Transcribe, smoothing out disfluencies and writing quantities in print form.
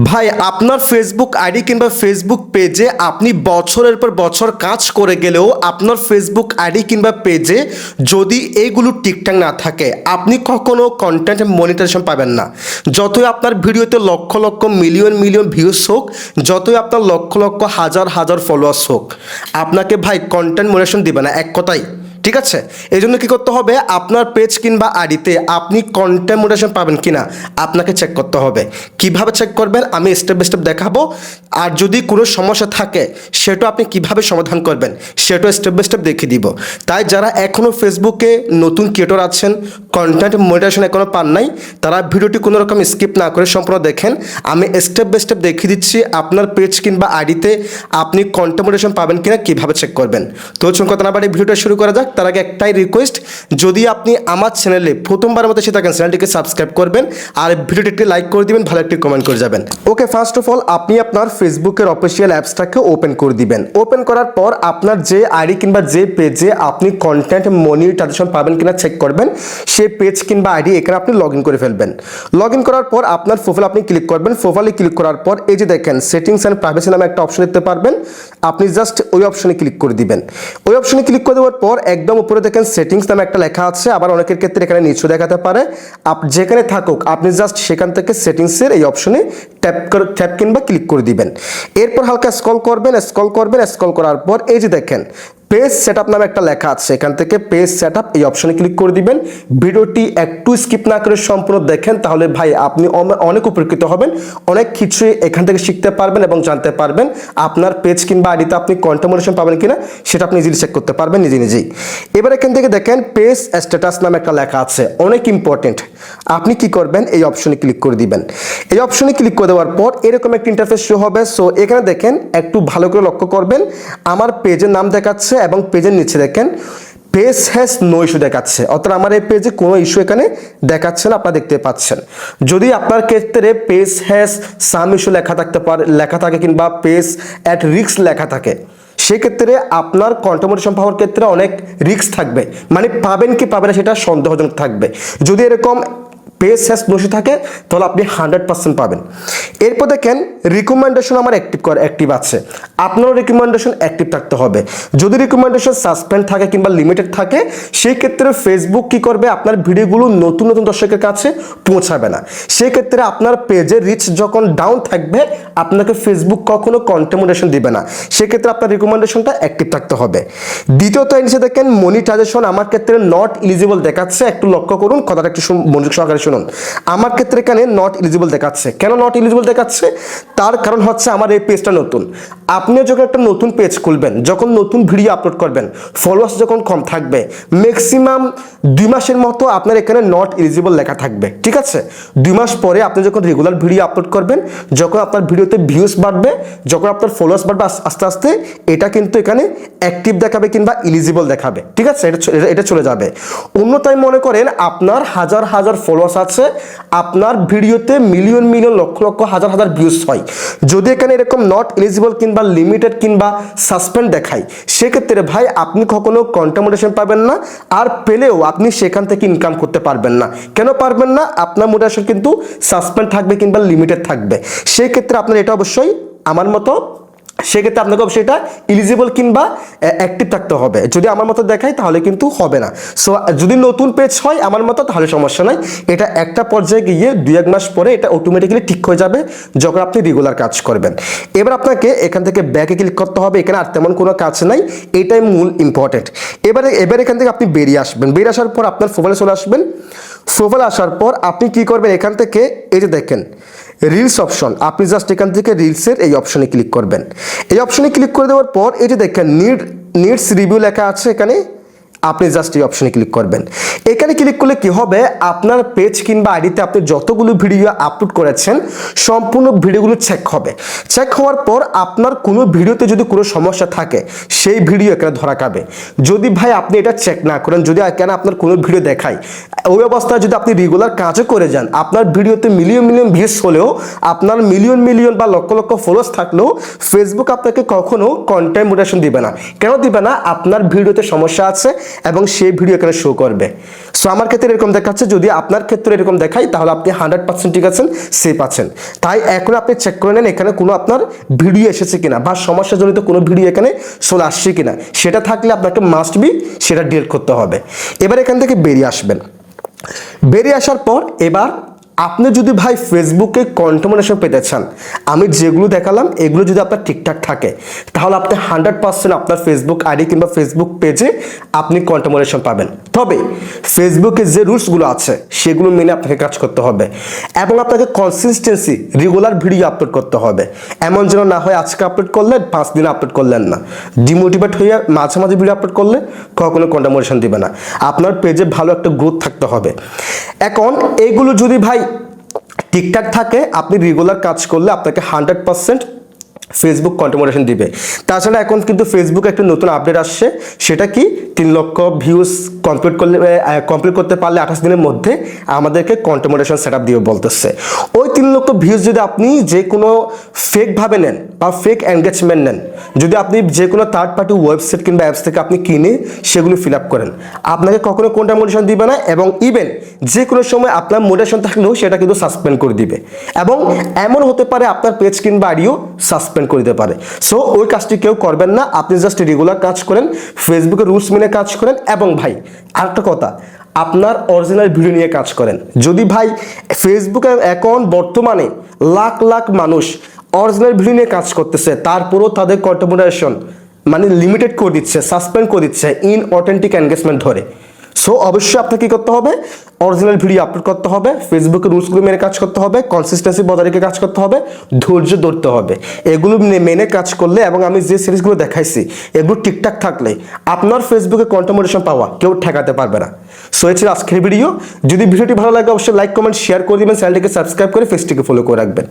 ভাই আপনার Facebook ID কিংবা ফেসবুক পেজে আপনি বছরের পর বছর কাজ করে গেলেও আপনার ফেসবুক আইডি কিংবা পেজে যদি এইগুলো ঠিকঠাক না থাকে আপনি কখনো কন্টেন্ট মনিটাইজেশন পাবেন না। যতই আপনার ভিডিওতে lakh lakh million million views হোক, যতই আপনার লক্ষ লক্ষ হাজার হাজার ফলোয়ার্স হোক, আপনাকে ভাই কন্টেন্ট মনিটাইজেশন দিবে না, এক কথাই। ঠিক আছে, এই জন্য কী করতে হবে, আপনার পেজ কিংবা আইডিতে আপনি কন্টেন্ট মনিটাইজেশন পাবেন কিনা আপনাকে চেক করতে হবে। কিভাবে চেক করবেন আমি স্টেপ বাই স্টেপ দেখাবো, আর যদি কোনো সমস্যা থাকে সেটা আপনি কিভাবে সমাধান করবেন সেটাও স্টেপ বাই স্টেপ দেখিয়ে দিব। তাই যারা এখনও ফেসবুকে নতুন ক্রিয়েটর আছেন, কন্টেন্ট মনিটাইজেশন এখনও পান নাই, তারা ভিডিওটি কোনো রকম স্কিপ না করে সম্পূর্ণ দেখেন। আমি স্টেপ বাই স্টেপ দেখিয়ে দিচ্ছি আপনার পেজ কিংবা আইডিতে আপনি কন্টেন্ট মনিটাইজেশন পাবেন কিনা কীভাবে চেক করবেন। তো চলুন কথা না বাড়ি ভিডিওটা শুরু করা যাক। তার আগে একটাই রিকোয়েস্ট, যদি আপনি আমার চ্যানেলে প্রথমবারের মতো এসে থাকেন চ্যানেলটিকে সাবস্ক্রাইব করবেন আর ভিডিওটি একটি লাইক করে দিবেন, ভালো একটি কমেন্ট করে যাবেন। ওকে, ফার্স্ট অফ অল আপনি আপনার ফেসবুকের অফিসিয়াল অ্যাপসটাকে ওপেন করে দিবেন। ওপেন করার পর আপনার যে আইডি কিংবা যে পেজে আপনি কন্টেন্ট মনিটাইজেশন পাবেন কিনা চেক করবেন, সেই পেজ কিংবা আইডি এখানে আপনি লগ ইন করে ফেলবেন। লগ ইন করার পর আপনার প্রোফাইল আপনি ক্লিক করবেন। প্রোফাইলে ক্লিক করার পর এই যে দেখেন সেটিংস অ্যান্ড প্রাইভেসি নামে একটা অপশন দেখতে পারবেন, আপনি জাস্ট ওই অপশনে ক্লিক করে দিবেন। ওই অপশনে ক্লিক করে দেওয়ার পর একদম উপরে দেখেন সেটিংস নামে একটা লেখা আছে, আবার অনেকের ক্ষেত্রে এখানে নিচু দেখাতে পারে। যেখানে থাকুক আপনি জাস্ট সেখান থেকে সেটিংসের এই অপশনে ট্যাপ কিংবা ক্লিক করে দিবেন। এরপর হালকা স্ক্রল করবেন, স্ক্রল করার পর এই যে দেখেন পেজ সেটআপ নামে একটা লেখা আছে, এখান থেকে পেজ সেটআপ এই অপশনে ক্লিক করে দিবেন। ভিডিওটি একটু স্কিপ না করে সম্পূর্ণ দেখেন, তাহলে ভাই আপনি অনেক উপকৃত হবেন, অনেক কিছু এখান থেকে শিখতে পারবেন এবং জানতে পারবেন। আপনার পেজ কিংবা আইডিতে আপনি কন্টেন্ট মনিটাইজেশন পাবেন কিনা সেটা আপনি ইজিলি চেক করতে পারবেন নিজেই। এবার এখান থেকে দেখেন পেজ স্ট্যাটাস নামে একটা লেখা আছে, অনেক ইম্পর্টেন্ট। আপনি কি করবেন, এই অপশনে ক্লিক করে দিবেন। এই অপশনে ক্লিক করে দেওয়ার পর এরকম একটা ইন্টারফেস শো হবে। সো এখানে দেখেন একটু ভালো করে লক্ষ্য করবেন, আমার পেজের নাম দেখাচ্ছে এবং পেজের নিচে দেখেন পেজ হ্যাজ নো ইস্যু দেখাচ্ছে, অর্থাৎ আমার এই পেজে কোনো ইস্যু এখানে দেখাচ্ছে না, আপনারা দেখতে পাচ্ছেন। যদি আপনার ক্ষেত্রে পেজ হ্যাজ সাম ইস্যু লেখা থাকে কিংবা পেজ অ্যাট রিস্ক লেখা থাকে, সেক্ষেত্রে আপনার কন্টেন্ট মনিটাইজেশন পাওয়ার ক্ষেত্রে অনেক রিস্ক থাকবে, মানে পাবেন কি পাবেন না সেটা সন্দেহজনক থাকবে। যদি এরকম পেজ হ্যাজ নো ইস্যু থাকে তাহলে আপনি 100% পাবেন। এরপর দেখেন রিকমেন্ডেশন আমার অ্যাক্টিভ আছে, আপনারও রিকমেন্ডেশন অ্যাক্টিভ থাকতে হবে। যদি রিকমেন্ডেশন সাসপেন্ড থাকে কিংবা লিমিটেড থাকে, সেই ক্ষেত্রে ফেসবুক কি করবে, আপনার ভিডিওগুলো নতুন নতুন দর্শকের কাছে পৌঁছাবে না। সেই ক্ষেত্রে আপনার পেজের রিচ যখন ডাউন থাকবে আপনাকে ফেসবুক কখনো কন্টেন্ট মনিটাইজেশন দিবে না, সেক্ষেত্রে আপনার রিকমেন্ডেশনটা অ্যাক্টিভ থাকতে হবে। দ্বিতীয়ত নিচে দেখেন মনিটাইজেশন আমার ক্ষেত্রে নট এলিজিবল দেখাচ্ছে, একটু লক্ষ্য করুন, কথাটা একটু মনোযোগ সহকারে শুনুন। আমার ক্ষেত্রে এখানে নট এলিজিবল দেখাচ্ছে, কেন নট এলিজিবল দেখাচ্ছে, তার কারণ হচ্ছে আমার এই পেজটা নতুন। আপনিও যখন একটা নতুন পেজ খুলবেন, যখন নতুন ভিডিও আপলোড করবেন, ফলোয়ার্স যখন কম থাকবে, ম্যাক্সিমাম 2 মাসের মতো আপনার এখানে নট এলিজিবল লেখা থাকবে। ঠিক আছে, 2 মাস পরে আপনি যখন রেগুলার ভিডিও আপলোড করবেন, যখন আপনার ভিডিওতে ভিউজ বাড়বে, যখন আপনার ফলোয়ার্স বাড়বে, আস্তে আস্তে এটা কিন্তু এখানে অ্যাক্টিভ দেখাবে কিংবা এলিজিবল দেখাবে। ঠিক আছে, এটা চলে যাবে। অন্যথায় মনে করেন আপনার হাজার হাজার ফলোয়ার্স আছে, আপনার ভিডিওতে মিলিয়ন মিলিয়ন লক্ষ লক্ষ হাজার হাজার ভিউজ হয়, যদি এখানে এরকম নট এলিজিবল কিংবা লিমিটেড কিংবা সাসপেন্ড দেখায়, সেক্ষেত্রে ভাই আপনি কখনো কন্টেন্ট মনিটাইজেশন পাবেন না, আর পেলেও আপনি সেখান থেকে ইনকাম করতে পারবেন না। কেন পারবেন না, আপনার মনিটাইজেশন কিন্তু সাসপেন্ড থাকবে কিংবা লিমিটেড থাকবে। সেই ক্ষেত্রে আপনার এটা অবশ্যই আমার মতো, সেক্ষেত্রে আপনাকে অবশ্যই এটা এলিজিবল কিংবা অ্যাক্টিভ থাকতে হবে। যদি আমার মতো দেখায় তাহলে কিন্তু হবে না। সো যদি নতুন পেজ হয় আমার মতো তাহলে সমস্যা নাই, এটা একটা পর্যায়ে গিয়ে 2-1 মাস পরে এটা অটোমেটিক্যালি ঠিক হয়ে যাবে যখন আপনি রেগুলার কাজ করবেন। এবার আপনাকে এখান থেকে ব্যাকে ক্লিক করতে হবে, এখানে আর তেমন কোনো কাজ নাই, এটাই মূল ইম্পর্টেন্ট। এবার এখান থেকে আপনি বেরিয়ে আসবেন, বেরিয়ে আসার পর আপনার প্রোফাইলে চলে আসবেন। প্রোফাইলে আসার পর আপনি কি করবেন, এখান থেকে এই যে দেখেন রিলস অপশন, আপনি জাস্ট এখান থেকে রিলসের এই অপশনে ক্লিক করবেন। এই অপশনে ক্লিক করে দেওয়ার পর এই যে দেখেন নিডস রিভিউ লেখা আছে, এখানে আপনি জাস্ট এই অপশনে ক্লিক করবেন। এখানে ক্লিক করলে কি হবে, আপনার পেজ কিংবা আইডিতে আপনি যতগুলো ভিডিও আপলোড করেছেন সম্পূর্ণ ভিডিওগুলো চেক হবে। চেক হওয়ার পর আপনার কোনো ভিডিওতে যদি কোনো সমস্যা থাকে সেই ভিডিও এখানে ধরা খাবে। যদি ভাই আপনি এটা চেক না করেন, যদি এখানে আপনার কোনো ভিডিও দেখায়, ওই অবস্থায় যদি আপনি রেগুলার কাজও করে যান, আপনার ভিডিওতে মিলিয়ন মিলিয়ন ভিউজ হলেও, আপনার মিলিয়ন মিলিয়ন বা লক্ষ লক্ষ ফলোয়ার্স থাকলেও ফেসবুক আপনাকে কখনো কন্টেন্ট মনিটাইজেশন দিবে না। কেন দিবে না, আপনার ভিডিওতে সমস্যা আছে, এবং সেই ভিডিও এখানে শো করবে। সো আমার ক্ষেত্রে এরকম দেখাচ্ছে, যদি আপনার ক্ষেত্রে এরকম দেখায় তাহলে আপনি 100% ঠিক আছেন, সেফ আছেন। তাই এখন আপনি চেক করে নেন এখানে কোনো আপনার ভিডিও এসেছে কিনা বা সমস্যাজনিত কোনো ভিডিও এখানে চলে আসছে কিনা। সেটা থাকলে আপনাকে মাস্ট বি সেটা ডিলিট করতে হবে। এবার এখান থেকে বেরিয়ে আসবেন। বেরিয়ে আসার পর এবার আপনি যদি ভাই ফেসবুকে কন্টেমোনেশন পেতে চান, আমি যেগুলো দেখালাম এগুলো যদি আপনার ঠিকঠাক থাকে তাহলে আপনি 100% আপনার ফেসবুক আইডি কিংবা ফেসবুক পেজে আপনি কন্টেমোনেশন পাবেন। তবে ফেসবুকে যে রুলসগুলো আছে সেগুলো মেনে আপনাকে কাজ করতে হবে এবং আপনাকে কনসিস্টেন্সি রেগুলার ভিডিও আপলোড করতে হবে। এমন যেন না হয় আজকে আপলোড করলেন 5 দিন আপলোড করলেন না, ডিমোটিভেট হয়ে মাঝে মাঝে ভিডিও আপলোড করলে কখনো কন্টেমোনেশন দিবে না। আপনার পেজে ভালো একটা গ্রোথ থাকতে হবে। এখন এগুলো যদি ভাই ঠিকঠাক থাকে আপনি রেগুলার কাজ করলে আপনাকে 100% ফেসবুক কন্টেমোনেশন দিবে। তাছাড়া এখন কিন্তু ফেসবুকে একটা নতুন আপডেট আসছে, সেটা কি 3 লক্ষ ভিউজ কমপ্লিট করতে পারলে 28 দিনের মধ্যে আমাদেরকে কন্টেমোনেশন সেট আপ দিয়ে বলতেছে। ওই 3 লক্ষ ভিউজ যদি আপনি যে কোনো ফেকভাবে নেন বা ফেক এনগেজমেন্ট নেন, যদি আপনি যে কোনো থার্ড পার্টি ওয়েবসাইট কিংবা অ্যাপস থেকে আপনি কিনে সেগুলো ফিল আপ করেন, আপনাকে কখনো কন্টেমোনেশন দিবে না এবং ইভেন যে কোনো সময় আপনার মোটিভেশন থাকলেও সেটা কিন্তু সাসপেন্ড করে দিবে এবং এমন হতে পারে আপনার পেজ কিংবা আইডিও সাসপেন্ড করে দিতে পারে। সো ওই কাজটি কেউ করবেন না, আপনি জাস্ট রেগুলার কাজ করেন, ফেসবুকের রুলস মেনে কাজ করেন এবং ভাই আরেকটা কথা, আপনার অরিজিনাল ভিডিও নিয়ে কাজ করেন। যদি ভাই ফেসবুকে এখন বর্তমানে লাখ লাখ মানুষ অরিজিনাল ভিডিও নিয়ে কাজ করতেছে, তারপরও তাদের কন্টেমোনেশন মানে লিমিটেড করে দিচ্ছে, সাসপেন্ড করে দিচ্ছে ইন অথেন্টিক এনগেজমেন্ট ধরে। সো অবশ্যই আপনাকে কি করতে হবে, অরিজিনাল ভিডিও আপলোড করতে হবে, ফেসবুকের রুলসগুলো মেনে কাজ করতে হবে, কনসিস্টেন্সি বজায় রেখে কাজ করতে হবে, ধৈর্য ধরতে হবে। এগুলো মেনে কাজ করলে এবং আমি যে সিরিজগুলো দেখাইছি এগুলো ঠিকঠাক থাকলে আপনার ফেসবুকে কন্টেমোনেশন পাওয়া কেউ ঠেকাতে পারবে না। সো এই ছিল আজকের ভিডিও। যদি ভিডিওটি ভালো লাগে অবশ্যই লাইক কমেন্ট শেয়ার করে দিবেন, চ্যানেলটিকে সাবস্ক্রাইব করে পেজটিকে ফলো করে রাখবেন।